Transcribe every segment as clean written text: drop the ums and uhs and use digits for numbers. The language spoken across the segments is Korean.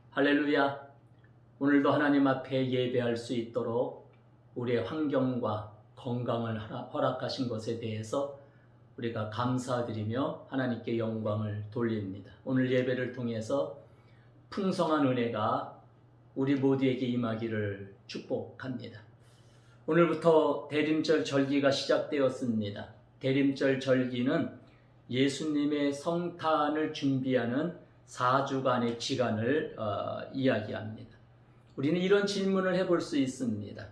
할렐루야. 오늘도 하나님 앞에 예배할 수 있도록 우리의 환경과 건강을 허락하신 것에 대해서 우리가 감사드리며 하나님께 영광을 돌립니다. 오늘 예배를 통해서 풍성한 은혜가 우리 모두에게 임하기를 축복합니다. 오늘부터 대림절 절기가 시작되었습니다. 대림절 절기는 예수님의 성탄을 준비하는 4주간의 기간을 이야기합니다. 우리는 이런 질문을 해볼 수 있습니다.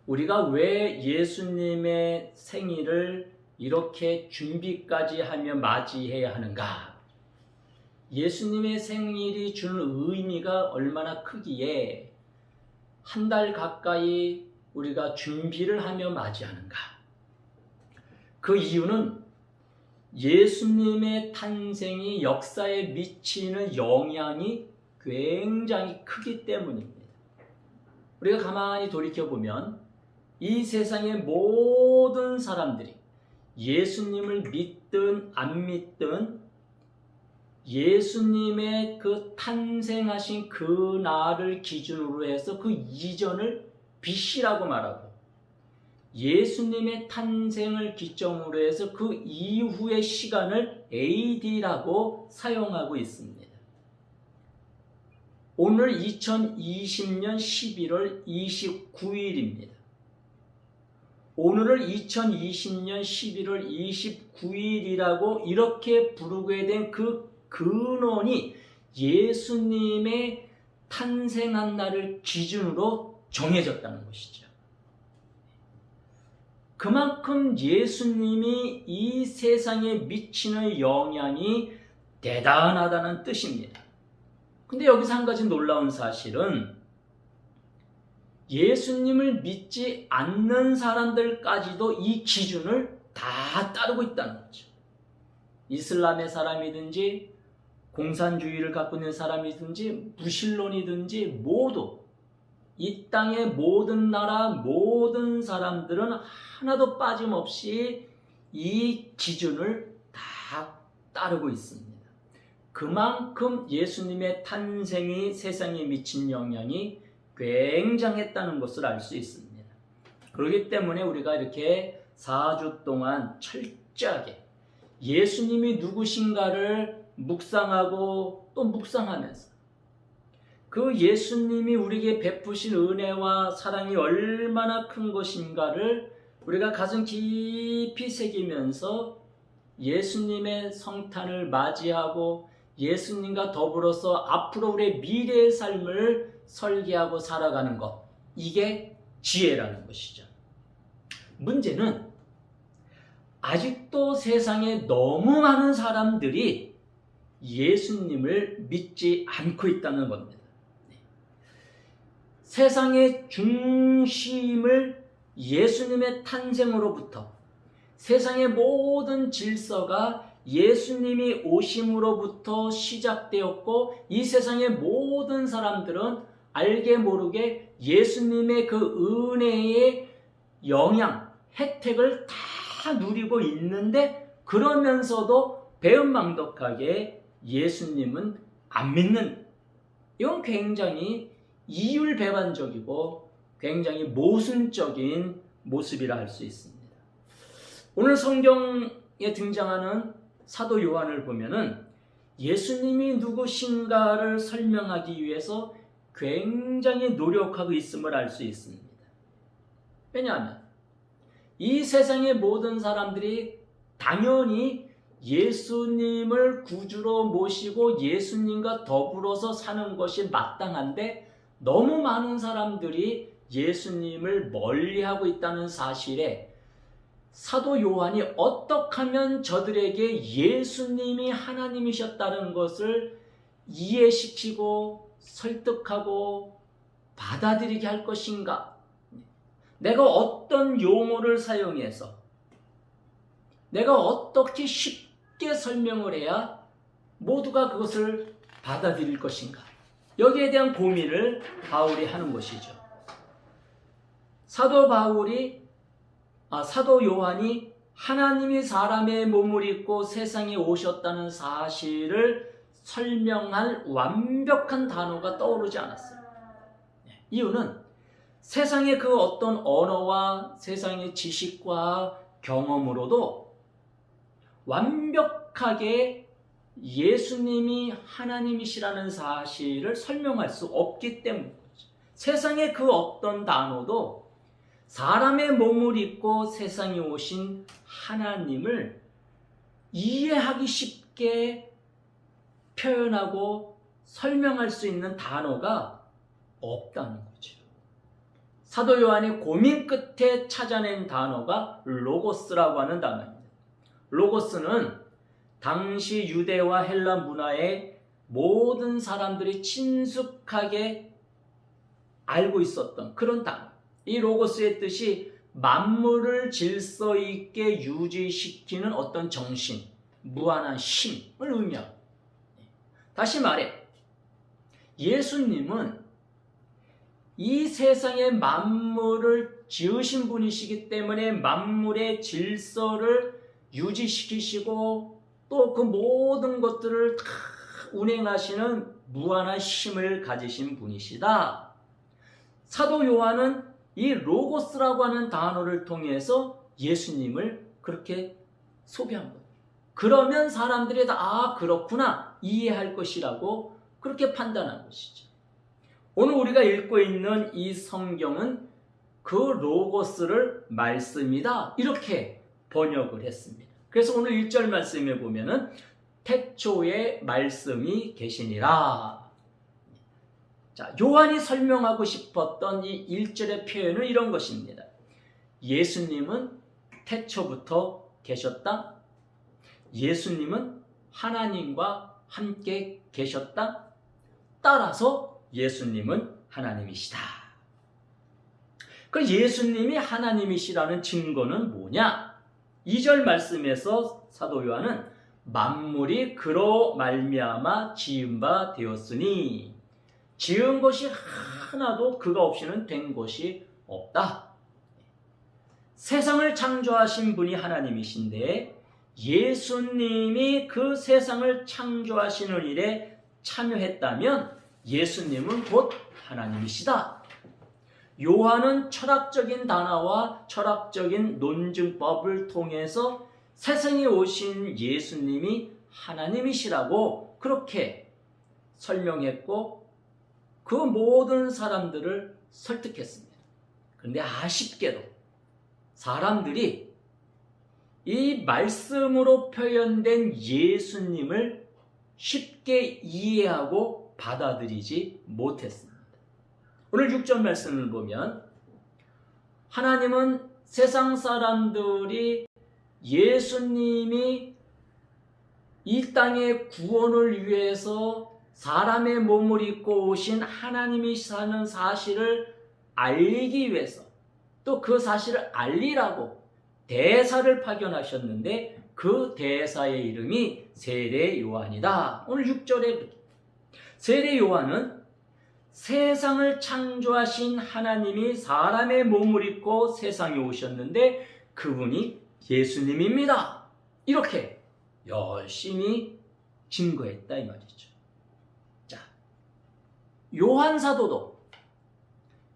우리가 왜 예수님의 생일을 이렇게 준비까지 하며 맞이해야 하는가? 예수님의 생일이 주는 의미가 얼마나 크기에 한 달 가까이 우리가 준비를 하며 맞이하는가? 그 이유는 예수님의 탄생이 역사에 미치는 영향이 굉장히 크기 때문입니다. 우리가 가만히 돌이켜보면 이 세상의 모든 사람들이 예수님을 믿든 안 믿든 예수님의 그 탄생하신 그 날을 기준으로 해서 그 이전을 BC라고 말하고 예수님의 탄생을 기점으로 해서 그 이후의 시간을 AD라고 사용하고 있습니다. 오늘 2020년 11월 29일입니다. 오늘을 2020년 11월 29일이라고 이렇게 부르게 된 그 근원이 예수님의 탄생한 날을 기준으로 정해졌다는 것이죠. 그만큼 예수님이 이 세상에 미치는 영향이 대단하다는 뜻입니다. 근데 여기서 한 가지 놀라운 사실은 예수님을 믿지 않는 사람들까지도 이 기준을 다 따르고 있다는 거죠. 이슬람의 사람이든지 공산주의를 갖고 있는 사람이든지 무신론이든지 모두 이 땅의 모든 나라 모든 사람들은 하나도 빠짐없이 이 기준을 다 따르고 있습니다. 그만큼 예수님의 탄생이 세상에 미친 영향이 굉장했다는 것을 알 수 있습니다. 그렇기 때문에 우리가 이렇게 4주 동안 철저하게 예수님이 누구신가를 묵상하고 또 묵상하면서 그 예수님이 우리에게 베푸신 은혜와 사랑이 얼마나 큰 것인가를 우리가 가슴 깊이 새기면서 예수님의 성탄을 맞이하고 예수님과 더불어서 앞으로 우리의 미래의 삶을 설계하고 살아가는 것, 이게 지혜라는 것이죠. 문제는 아직도 세상에 너무 많은 사람들이 예수님을 믿지 않고 있다는 겁니다. 세상의 중심을 예수님의 탄생으로부터 세상의 모든 질서가 예수님이 오심으로부터 시작되었고 이 세상의 모든 사람들은 알게 모르게 예수님의 그 은혜의 영향, 혜택을 다 누리고 있는데 그러면서도 배은망덕하게 예수님은 안 믿는, 이건 굉장히 이율배반적이고 굉장히 모순적인 모습이라 할 수 있습니다. 오늘 성경에 등장하는 사도 요한을 보면은 예수님이 누구신가를 설명하기 위해서 굉장히 노력하고 있음을 알 수 있습니다. 왜냐하면 이 세상의 모든 사람들이 당연히 예수님을 구주로 모시고 예수님과 더불어서 사는 것이 마땅한데 너무 많은 사람들이 예수님을 멀리하고 있다는 사실에 사도 요한이 어떻게 하면 저들에게 예수님이 하나님이셨다는 것을 이해시키고 설득하고 받아들이게 할 것인가? 내가 어떤 용어를 사용해서 내가 어떻게 쉽게 설명을 해야 모두가 그것을 받아들일 것인가? 여기에 대한 고민을 바울이 하는 것이죠. 사도 바울이 사도 요한이 하나님이 사람의 몸을 입고 세상에 오셨다는 사실을 설명할 완벽한 단어가 떠오르지 않았어요. 이유는 세상의 그 어떤 언어와 세상의 지식과 경험으로도 완벽하게 예수님이 하나님이시라는 사실을 설명할 수 없기 때문이죠. 세상의 그 어떤 단어도 사람의 몸을 입고 세상에 오신 하나님을 이해하기 쉽게 표현하고 설명할 수 있는 단어가 없다는 거죠. 사도 요한이 고민 끝에 찾아낸 단어가 로고스라고 하는 단어입니다. 로고스는 당시 유대와 헬라 문화에 모든 사람들이 친숙하게 알고 있었던 그런 단어. 이 로고스의 뜻이 만물을 질서 있게 유지시키는 어떤 정신, 무한한 힘을 의미합니다. 다시 말해, 예수님은 이 세상의 만물을 지으신 분이시기 때문에 만물의 질서를 유지시키시고 또 그 모든 것들을 다 운행하시는 무한한 힘을 가지신 분이시다. 사도 요한은 이 로고스라고 하는 단어를 통해서 예수님을 그렇게 소개한 거예요. 그러면 사람들이 다 그렇구나 이해할 것이라고 그렇게 판단한 것이죠. 오늘 우리가 읽고 있는 이 성경은 그 로고스를 말씀이다 이렇게 번역을 했습니다. 그래서 오늘 1절 말씀에 보면은 태초에 말씀이 계시니라. 자, 요한이 설명하고 싶었던 이 1절의 표현은 이런 것입니다. 예수님은 태초부터 계셨다. 예수님은 하나님과 함께 계셨다. 따라서 예수님은 하나님이시다. 그 예수님이 하나님이시라는 증거는 뭐냐? 2절 말씀에서 사도 요한은 만물이 그로 말미암아 지은 바 되었으니 지은 것이 하나도 그가 없이는 된 것이 없다. 세상을 창조하신 분이 하나님이신데 예수님이 그 세상을 창조하시는 일에 참여했다면 예수님은 곧 하나님이시다. 요한은 철학적인 단어와 철학적인 논증법을 통해서 세상에 오신 예수님이 하나님이시라고 그렇게 설명했고 그 모든 사람들을 설득했습니다. 그런데 아쉽게도 사람들이 이 말씀으로 표현된 예수님을 쉽게 이해하고 받아들이지 못했습니다. 오늘 6절 말씀을 보면 하나님은 세상 사람들이 예수님이 이 땅의 구원을 위해서 사람의 몸을 입고 오신 하나님이 사는 사실을 알리기 위해서 또 그 사실을 알리라고 대사를 파견하셨는데 그 대사의 이름이 세례 요한이다. 오늘 6절에 세례 요한은 세상을 창조하신 하나님이 사람의 몸을 입고 세상에 오셨는데 그분이 예수님입니다. 이렇게 열심히 증거했다 이 말이죠. 자, 요한 사도도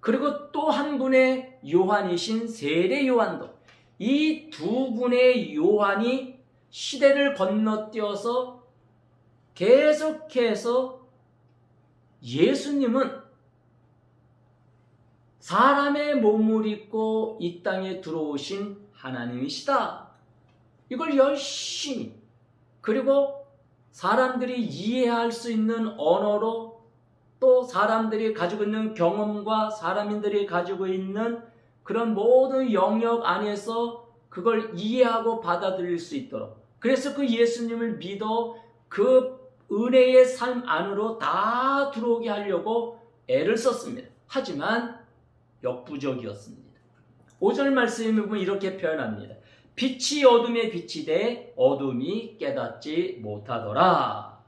그리고 또 한 분의 요한이신 세례 요한도 이 두 분의 요한이 시대를 건너뛰어서 계속해서 예수님은 사람의 몸을 입고 이 땅에 들어오신 하나님이시다. 이걸 열심히 그리고 사람들이 이해할 수 있는 언어로 또 사람들이 가지고 있는 경험과 사람들이 가지고 있는 그런 모든 영역 안에서 그걸 이해하고 받아들일 수 있도록 그래서 그 예수님을 믿어 그 은혜의 삶 안으로 다 들어오게 하려고 애를 썼습니다. 하지만 역부족이었습니다. 5절 말씀에 보면 이렇게 표현합니다. 빛이 어둠에 비치되 어둠이 깨닫지 못하더라.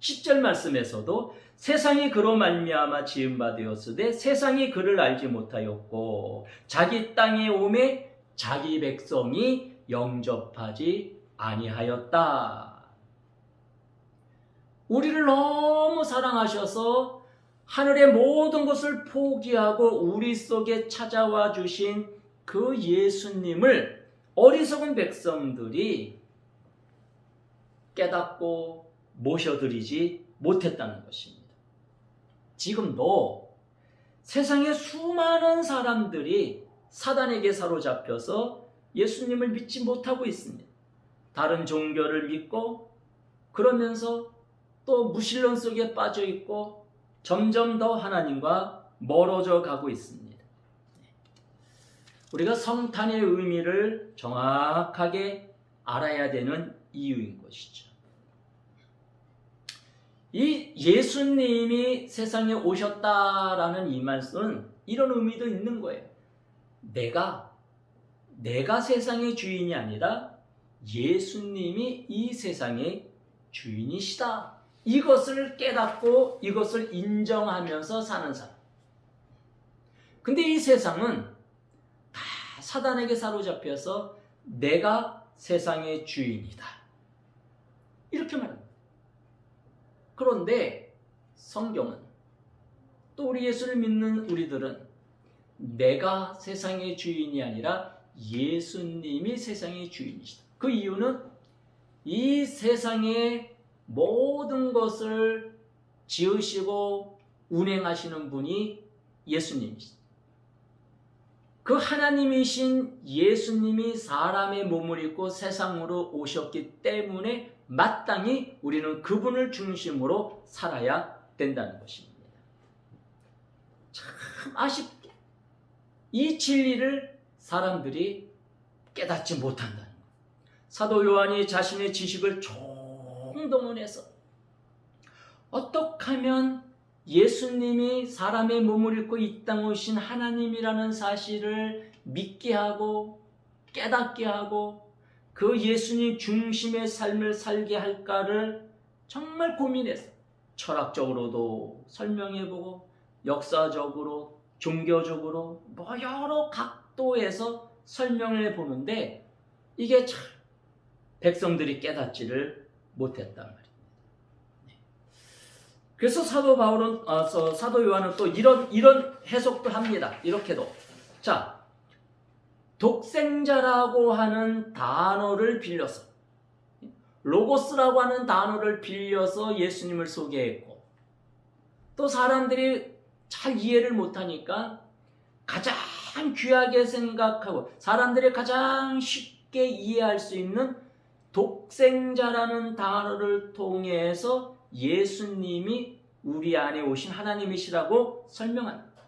10절 말씀에서도 세상이 그로 말미암아 지은 바 되었으되 세상이 그를 알지 못하였고 자기 땅에 오매 자기 백성이 영접하지 아니하였다. 우리를 너무 사랑하셔서 하늘의 모든 것을 포기하고 우리 속에 찾아와 주신 그 예수님을 어리석은 백성들이 깨닫고 모셔드리지 못했다는 것입니다. 지금도 세상에 수많은 사람들이 사단에게 사로잡혀서 예수님을 믿지 못하고 있습니다. 다른 종교를 믿고 그러면서 또 무신론 속에 빠져 있고 점점 더 하나님과 멀어져 가고 있습니다. 우리가 성탄의 의미를 정확하게 알아야 되는 이유인 것이죠. 이 예수님이 세상에 오셨다라는 이 말씀은 이런 의미도 있는 거예요. 내가 세상의 주인이 아니라 예수님이 이 세상의 주인이시다. 이것을 깨닫고 이것을 인정하면서 사는 사람. 근데 이 세상은 다 사단에게 사로잡혀서 내가 세상의 주인이다. 이렇게 말합니다. 그런데 성경은 또 우리 예수를 믿는 우리들은 내가 세상의 주인이 아니라 예수님이 세상의 주인이시다. 그 이유는 이 세상의 모든 것을 지으시고 운행하시는 분이 예수님이시다. 그 하나님이신 예수님이 사람의 몸을 입고 세상으로 오셨기 때문에 마땅히 우리는 그분을 중심으로 살아야 된다는 것입니다. 참 아쉽게 이 진리를 사람들이 깨닫지 못한다는 것. 사도 요한이 자신의 지식을 총동원해서 어떻게 하면 예수님이 사람의 몸을 입고 이 땅에 오신 하나님이라는 사실을 믿게 하고 깨닫게 하고 그 예수님 중심의 삶을 살게 할까를 정말 고민했어요. 철학적으로도 설명해보고 역사적으로 종교적으로 여러 각도에서 설명을 보는데 이게 참 백성들이 깨닫지를 못했단 말입니다. 그래서 사도 요한은 또 이런 해석도 합니다. 이렇게도. 자, 독생자라고 하는 단어를 빌려서, 로고스라고 하는 단어를 빌려서 예수님을 소개했고, 또 사람들이 잘 이해를 못하니까 가장 귀하게 생각하고 사람들이 가장 쉽게 이해할 수 있는 독생자라는 단어를 통해서 예수님이 우리 안에 오신 하나님이시라고 설명합니다.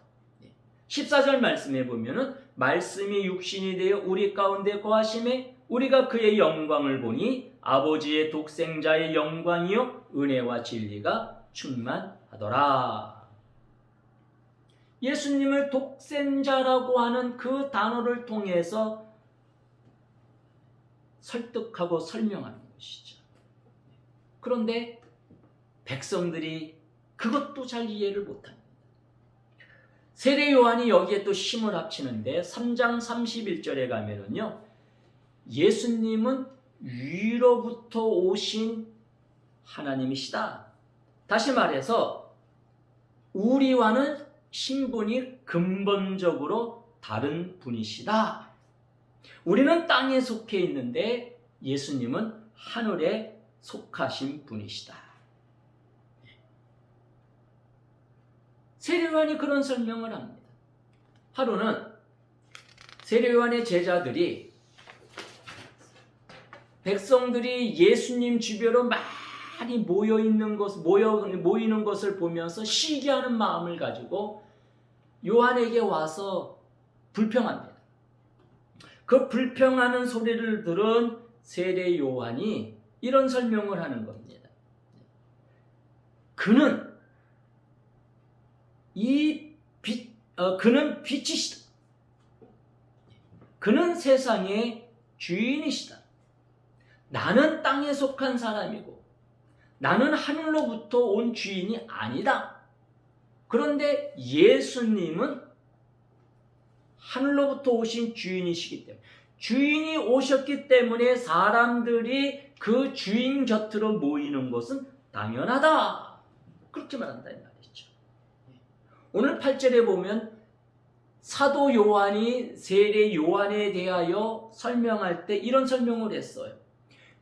14절 말씀에 보면은 말씀이 육신이 되어 우리 가운데 거하심에 우리가 그의 영광을 보니 아버지의 독생자의 영광이요 은혜와 진리가 충만하더라. 예수님을 독생자라고 하는 그 단어를 통해서 설득하고 설명하는 것이죠. 그런데 백성들이 그것도 잘 이해를 못합니다. 세례 요한이 여기에 또 힘을 합치는데 3장 31절에 가면은요, 예수님은 위로부터 오신 하나님이시다. 다시 말해서 우리와는 신분이 근본적으로 다른 분이시다. 우리는 땅에 속해 있는데 예수님은 하늘에 속하신 분이시다. 세례 요한이 그런 설명을 합니다. 하루는 세례 요한의 제자들이 백성들이 예수님 주변으로 많이 모이는 것을 보면서 시기하는 마음을 가지고 요한에게 와서 불평합니다. 그 불평하는 소리를 들은 세례 요한이 이런 설명을 하는 겁니다. 그는 그는 빛이시다. 그는 세상의 주인이시다. 나는 땅에 속한 사람이고 나는 하늘로부터 온 주인이 아니다. 그런데 예수님은 하늘로부터 오신 주인이시기 때문에 주인이 오셨기 때문에 사람들이 그 주인 곁으로 모이는 것은 당연하다. 그렇게 말한다 이 말이죠. 오늘 8절에 보면 사도 요한이 세례 요한에 대하여 설명할 때 이런 설명을 했어요.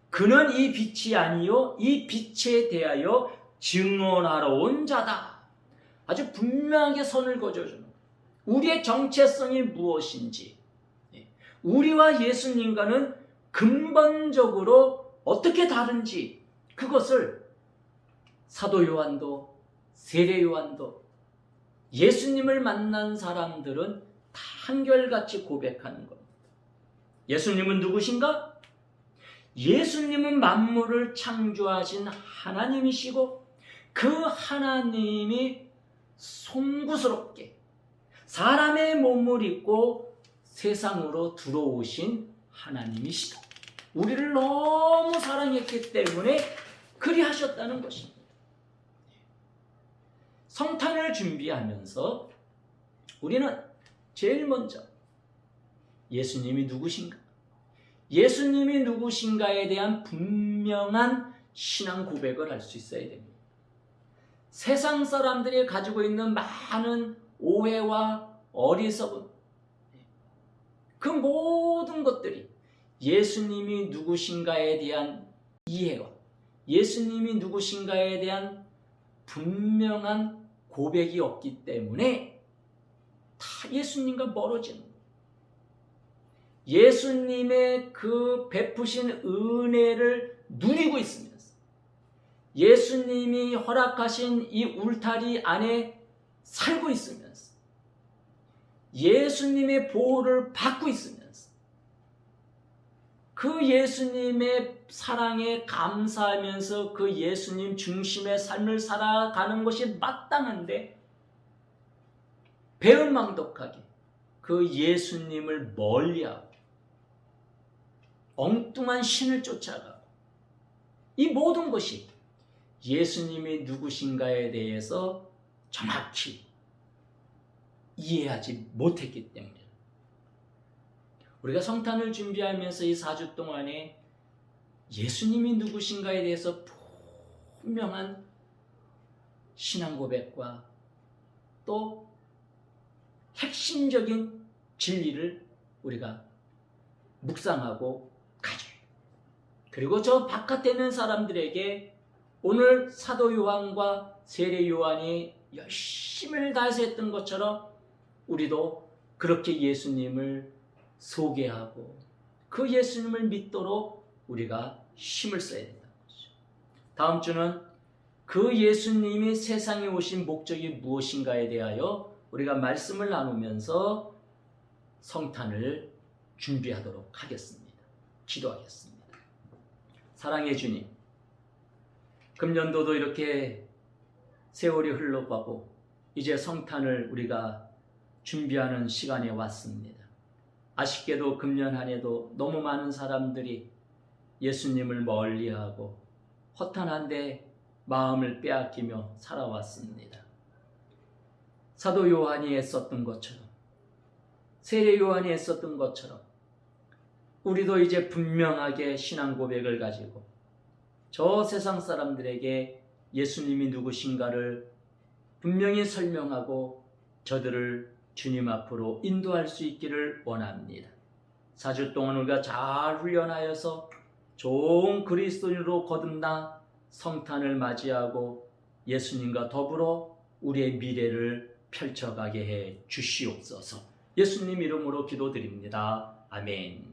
그는 이 빛이 아니요 이 빛에 대하여 증언하러 온 자다. 아주 분명하게 선을 그어주는 거예요. 우리의 정체성이 무엇인지, 우리와 예수님과는 근본적으로 어떻게 다른지, 그것을 사도 요한도 세례 요한도 예수님을 만난 사람들은 다 한결같이 고백하는 겁니다. 예수님은 누구신가? 예수님은 만물을 창조하신 하나님이시고 그 하나님이 송구스럽게 사람의 몸을 입고 세상으로 들어오신 하나님이시다. 우리를 너무 사랑했기 때문에 그리하셨다는 것입니다. 성탄을 준비하면서 우리는 제일 먼저 예수님이 누구신가? 예수님이 누구신가에 대한 분명한 신앙 고백을 할 수 있어야 됩니다. 세상 사람들이 가지고 있는 많은 오해와 어리석음, 그 모든 것들이 예수님이 누구신가에 대한 이해와 예수님이 누구신가에 대한 분명한 고백이 없기 때문에 다 예수님과 멀어지는 거예요. 예수님의 그 베푸신 은혜를 누리고 있으면서 예수님이 허락하신 이 울타리 안에 살고 있으면서 예수님의 보호를 받고 있으면서 그 예수님의 사랑에 감사하면서 그 예수님 중심의 삶을 살아가는 것이 마땅한데 배은망덕하게 그 예수님을 멀리하고 엉뚱한 신을 쫓아가고 이 모든 것이 예수님이 누구신가에 대해서 정확히 이해하지 못했기 때문입니다. 우리가 성탄을 준비하면서 이 4주 동안에 예수님이 누구신가에 대해서 분명한 신앙 고백과 또 핵심적인 진리를 우리가 묵상하고 가져요. 그리고 저 바깥에 있는 사람들에게 오늘 사도 요한과 세례 요한이 열심을 다해서 했던 것처럼 우리도 그렇게 예수님을 소개하고 그 예수님을 믿도록 우리가 힘을 써야 된다는 거죠. 다음 주는 그 예수님이 세상에 오신 목적이 무엇인가에 대하여 우리가 말씀을 나누면서 성탄을 준비하도록 하겠습니다. 기도하겠습니다. 사랑의 주님, 금년도도 이렇게 세월이 흘러가고 이제 성탄을 우리가 준비하는 시간에 왔습니다. 아쉽게도 금년 한 해도 너무 많은 사람들이 예수님을 멀리하고 허탄한데 마음을 빼앗기며 살아왔습니다. 사도 요한이 애썼던 것처럼 세례 요한이 애썼던 것처럼 우리도 이제 분명하게 신앙 고백을 가지고 저 세상 사람들에게 예수님이 누구신가를 분명히 설명하고 저들을 주님 앞으로 인도할 수 있기를 원합니다. 4주 동안 우리가 잘 훈련하여서 좋은 그리스도인으로 거듭나 성탄을 맞이하고 예수님과 더불어 우리의 미래를 펼쳐가게 해 주시옵소서. 예수님 이름으로 기도드립니다. 아멘.